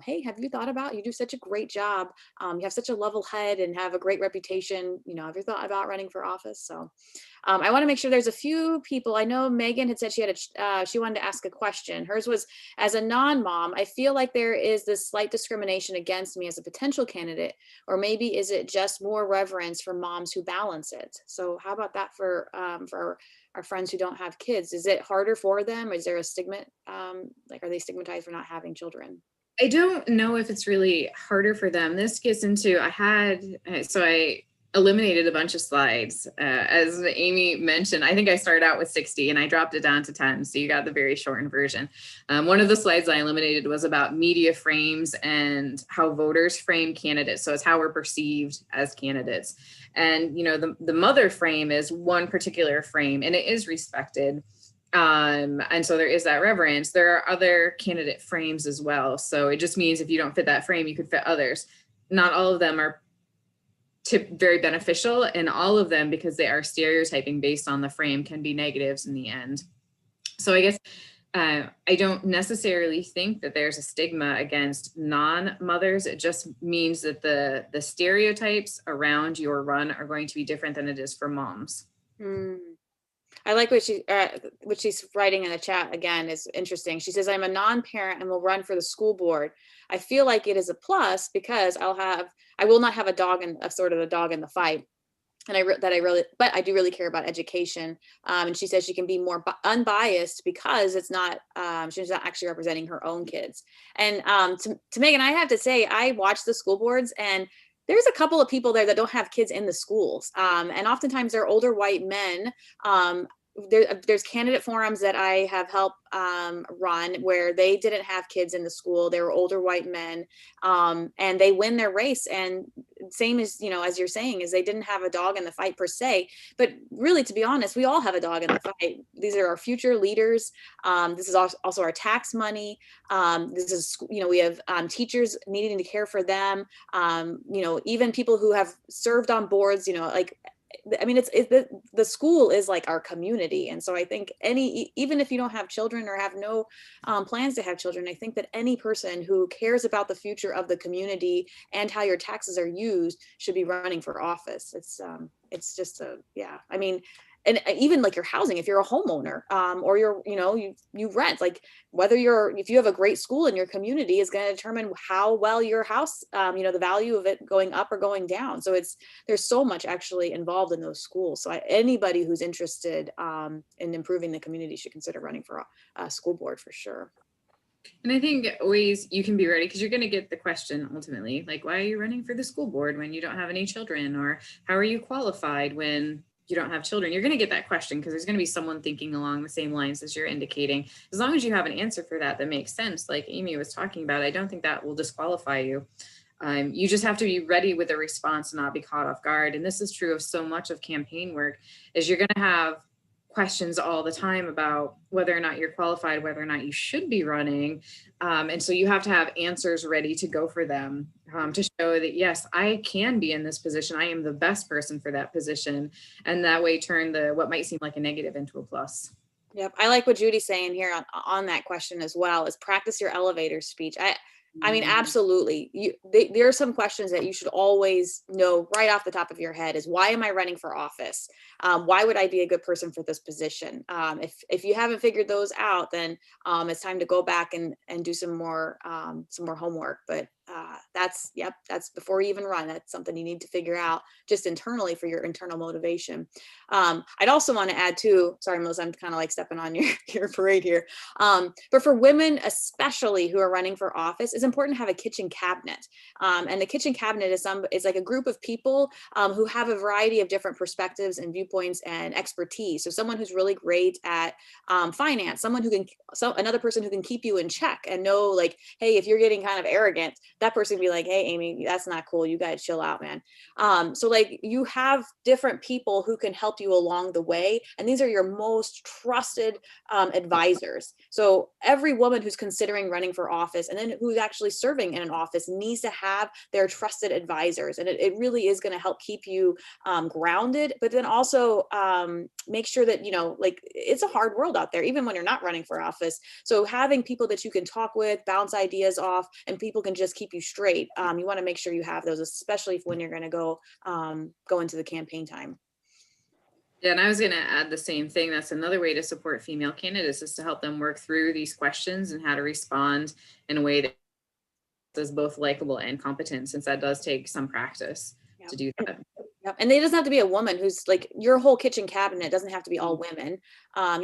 hey, have you thought about, you do such a great job. You have such a level head and have a great reputation. Have you thought about running for office? So I want to make sure there's a few people. I know Megan had said she wanted to ask a question. Hers was, as a non-mom, I feel like there is this slight discrimination against me as a potential candidate, or maybe is it just more reverence for moms who balance it? So how about that for our friends who don't have kids? Is it harder for them? Is there a stigma? Are they stigmatized for not having children? I don't know if it's really harder for them. This gets into, I eliminated a bunch of slides. As Amy mentioned, I think I started out with 60 and I dropped it down to 10. So you got the very shortened version. One of the slides I eliminated was about media frames and how voters frame candidates. So it's how we're perceived as candidates. And, you know, the mother frame is one particular frame and it is respected. And so there is that reverence. There are other candidate frames as well. So it just means if you don't fit that frame, you could fit others. Not all of them are very beneficial, and all of them, because they are stereotyping based on the frame, can be negatives in the end. So I guess I don't necessarily think that there's a stigma against non-mothers. It just means that the stereotypes around your run are going to be different than it is for moms. I like what she's writing in the chat again is interesting. She says, I'm a non-parent and will run for the school board. I feel like it is a plus because I will not have a dog in the fight. And but I do really care about education. And she says she can be more unbiased because she's not actually representing her own kids. And to Megan, I have to say, I watch the school boards and there's a couple of people there that don't have kids in the schools. And oftentimes they're older white men. There's candidate forums that I have helped run where they didn't have kids in the school. They were older white men, and they win their race. And same as, you know, as you're saying, is they didn't have a dog in the fight per se, but really, to be honest, we all have a dog in the fight. These are our future leaders. This is also our tax money. This is, you know, we have teachers needing to care for them. You know, even people who have served on boards, you know, like, I mean, the school is like our community. And so I think even if you don't have children or have no plans to have children, I think that any person who cares about the future of the community and how your taxes are used should be running for office. It's just yeah, I mean, and even like your housing, if you're a homeowner, or you rent, like if you have a great school in your community is going to determine how well your house, you know, the value of it going up or going down. So there's so much actually involved in those schools. So anybody who's interested in improving the community should consider running for a school board for sure. And I think always you can be ready because you're going to get the question ultimately, like, why are you running for the school board when you don't have any children? Or how are you qualified when you don't have children? You're going to get that question because there's going to be someone thinking along the same lines as you're indicating. As long as you have an answer for that makes sense, like Amy was talking about, I don't think that will disqualify you. You just have to be ready with a response and not be caught off guard. And this is true of so much of campaign work, is you're going to have questions all the time about whether or not you're qualified, whether or not you should be running. And so you have to have answers ready to go for them, to show that, yes, I can be in this position. I am the best person for that position. And that way turn what might seem like a negative into a plus. Yep. I like what Judy's saying here on that question as well, is practice your elevator speech. I mean, absolutely. There are some questions that you should always know right off the top of your head is, why am I running for office? Why would I be a good person for this position? If you haven't figured those out, then it's time to go back and do some more homework. But that's before you even run. That's something you need to figure out just internally for your internal motivation. I'd also want to add too, sorry, Melissa, I'm kind of like stepping on your parade here. But for women, especially who are running for office, it's important to have a kitchen cabinet. And the kitchen cabinet is like a group of people who have a variety of different perspectives and viewpoints and expertise. So someone who's really great at finance, another person who can keep you in check and know, like, hey, if you're getting kind of arrogant, that person can be like, hey, Amy, that's not cool. You got to chill out, man. So like, you have different people who can help you along the way. And these are your most trusted advisors. So every woman who's considering running for office and then who's actually serving in an office needs to have their trusted advisors. And it really is going to help keep you grounded, but then also make sure that, you know, like, it's a hard world out there, even when you're not running for office. So having people that you can talk with, bounce ideas off, and people can just keep you straight. You want to make sure you have those, especially when you're going to go into the campaign time. Yeah, and I was going to add the same thing. That's another way to support female candidates, is to help them work through these questions and how to respond in a way that is both likable and competent, since that does take some practice to do that. Yep. And it doesn't have to be a woman who's like your whole kitchen cabinet doesn't have to be all women.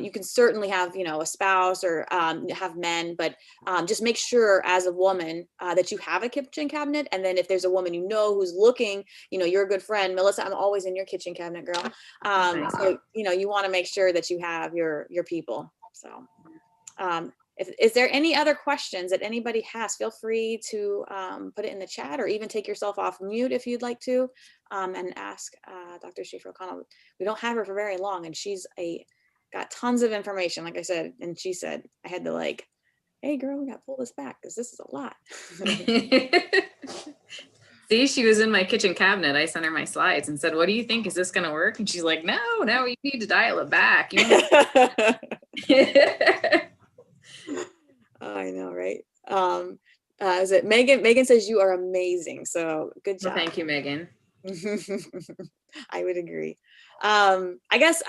You can certainly have, a spouse or have men, but just make sure as a woman that you have a kitchen cabinet. And then if there's a woman who's looking, you're a good friend. Melissa, I'm always in your kitchen cabinet, girl. So, you want to make sure that you have your people. So is there any other questions that anybody has? Feel free to put it in the chat or even take yourself off mute if you'd like to and ask Dr. Shaffer-O'Connell. We don't have her for very long and she's got tons of information, like I said, and she said, I had to hey girl, we got to pull this back because this is a lot. See, she was in my kitchen cabinet. I sent her my slides and said, what do you think? Is this going to work? And she's like, no, you need to dial it back. I know, right? Is it Megan? Megan says you are amazing. So good job. Well, thank you, Megan. I would agree. I guess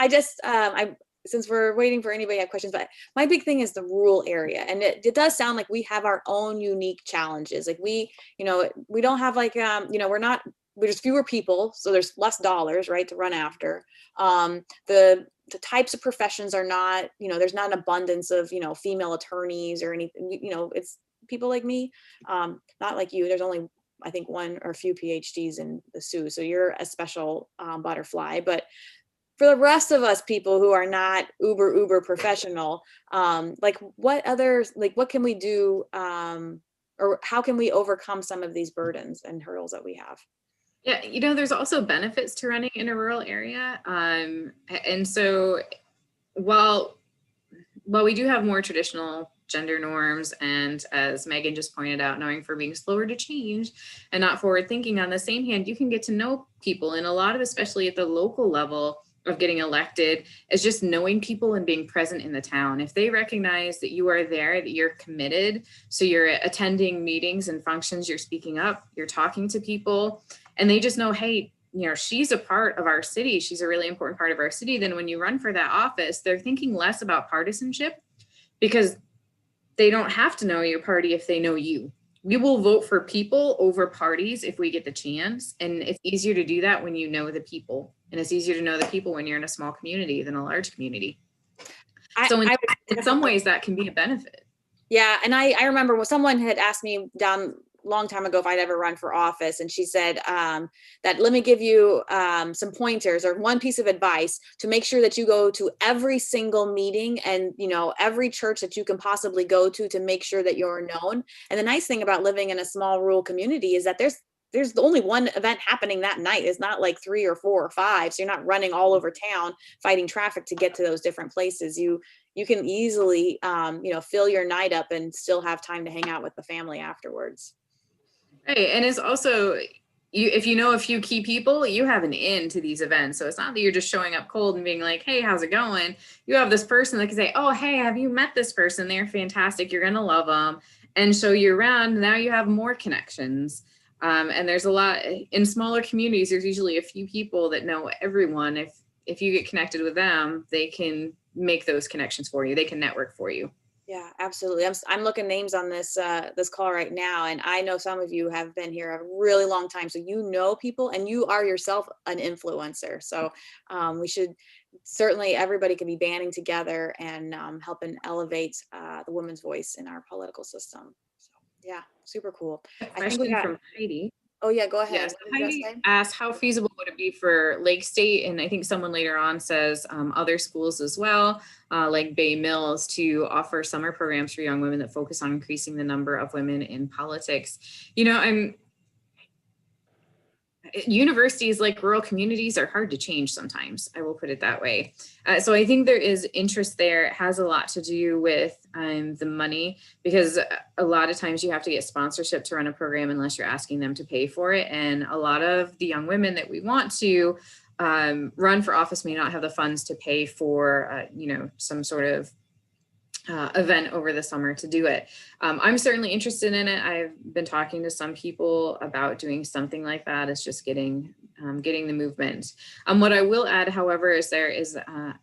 since we're waiting for anybody to have questions, but my big thing is the rural area. And it does sound like we have our own unique challenges. Like we don't have there's fewer people, so there's less dollars, right, to run after. The types of professions are not, there's not an abundance of, female attorneys or anything, it's people like me, not like you. There's only, I think, one or a few PhDs in the Sioux. So you're a special butterfly. But for the rest of us people who are not uber professional, what can we do or how can we overcome some of these burdens and hurdles that we have? Yeah, there's also benefits to running in a rural area. And so while we do have more traditional gender norms, and as Megan just pointed out, knowing for being slower to change and not forward thinking, on the same hand, you can get to know people, and a lot of, especially at the local level of getting elected, is just knowing people and being present in the town. If they recognize that you are there, that you're committed, so you're attending meetings and functions, you're speaking up, you're talking to people, and they just know, hey, she's a part of our city, she's a really important part of our city, then when you run for that office, they're thinking less about partisanship because they don't have to know your party if they know you. We will vote for people over parties if we get the chance. And it's easier to do that when you know the people. And it's easier to know the people when you're in a small community than a large community. So in some ways that can be a benefit. Yeah. And I remember when someone had asked me down long time ago if I'd ever run for office, and she said that let me give you some pointers or one piece of advice to make sure that you go to every single meeting and every church that you can possibly go to make sure that you're known. And the nice thing about living in a small rural community is that there's only one event happening that night. It's not like 3 or 4 or 5. So you're not running all over town fighting traffic to get to those different places. You can easily fill your night up and still have time to hang out with the family afterwards. Right. And it's also, if you know a few key people, you have an in to these events. So it's not that you're just showing up cold and being like, hey, how's it going? You have this person that can say, oh, hey, have you met this person? They're fantastic. You're going to love them. And show you around. Now you have more connections. And there's a lot in smaller communities. There's usually a few people that know everyone. If you get connected with them, they can make those connections for you. They can network for you. Yeah, absolutely. I'm looking names on this call right now, and I know some of you have been here a really long time. So you know people, and you are yourself an influencer. So we should certainly, everybody can be banding together and helping elevate the women's voice in our political system. So yeah, super cool. I think we got from Heidi. Oh yeah, go ahead. Yes, Heidi asked how feasible would it be for Lake State, and I think someone later on says other schools as well, like Bay Mills, to offer summer programs for young women that focus on increasing the number of women in politics. Universities, like rural communities, are hard to change sometimes. I will put it that way. So I think there is interest there. It has a lot to do with the money, because a lot of times you have to get sponsorship to run a program unless you're asking them to pay for it. And a lot of the young women that we want to run for office may not have the funds to pay for, some sort of event over the summer to do it. I'm certainly interested in it. I've been talking to some people about doing something like that. It's just getting the movement. What I will add, however, is there is a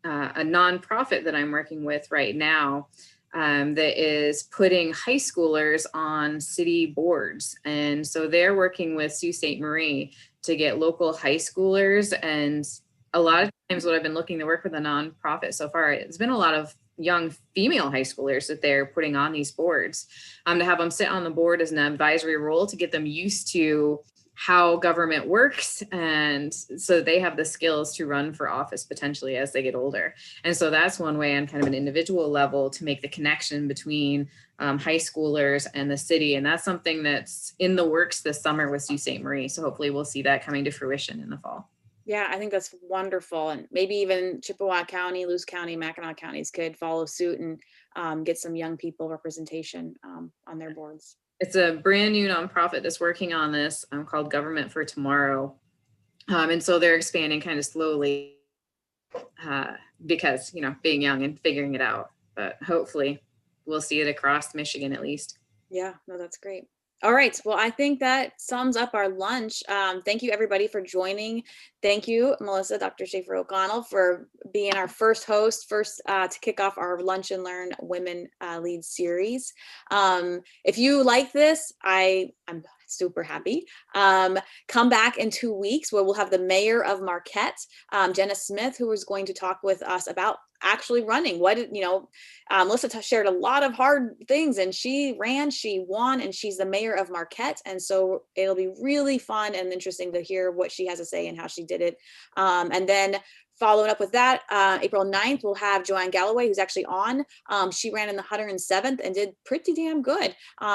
nonprofit that I'm working with right now that is putting high schoolers on city boards. And so they're working with Sault Sainte Marie to get local high schoolers. And a lot of times what I've been looking to work with a nonprofit so far, it's been a lot of young female high schoolers that they're putting on these boards, to have them sit on the board as an advisory role to get them used to how government works, and so they have the skills to run for office potentially as they get older. And so that's one way on kind of an individual level to make the connection between high schoolers and the city. And that's something that's in the works this summer with Sault Sainte Marie. So hopefully we'll see that coming to fruition in the fall. Yeah, I think that's wonderful. And maybe even Chippewa County, Lewis County, Mackinac counties could follow suit and get some young people representation on their boards. It's a brand new nonprofit that's working on this called Government for Tomorrow. And so they're expanding kind of slowly because, you know, being young and figuring it out. But hopefully we'll see it across Michigan at least. Yeah, no, that's great. All right. Well, I think that sums up our lunch. Thank you, everybody, for joining. Thank you, Melissa, Dr. Shaffer-O'Connell, for being our first host, to kick off our Lunch and Learn Women Lead series. If you like this, I'm super happy. Come back in 2 weeks where we'll have the mayor of Marquette, Jenna Smith, who is going to talk with us about actually running. Melissa shared a lot of hard things, and she ran, she won, and she's the mayor of Marquette. And so it'll be really fun and interesting to hear what she has to say and how she did it. And then following up with that, April 9th, we'll have Joanne Galloway, who's actually on. She ran in the 107th and did pretty damn good.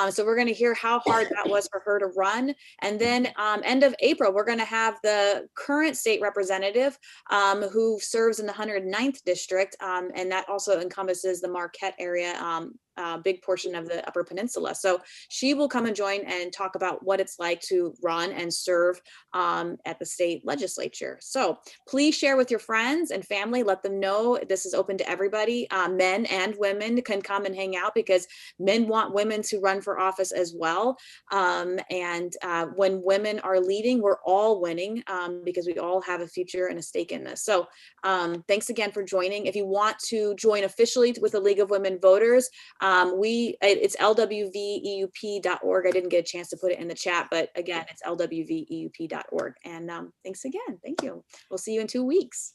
So we're going to hear how hard that was for her to run. And then end of April, we're going to have the current state representative who serves in the 109th district. And that also encompasses the Marquette area, big portion of the Upper Peninsula. So she will come and join and talk about what it's like to run and serve at the state legislature. So please share with your friends and family, let them know this is open to everybody. Men and women can come and hang out because men want women to run for office as well. When women are leading, we're all winning because we all have a future and a stake in this. So thanks again for joining. If you want to join officially with the League of Women Voters, it's LWVEUP.org. I didn't get a chance to put it in the chat, but again, it's LWVEUP.org. And thanks again. Thank you. We'll see you in 2 weeks.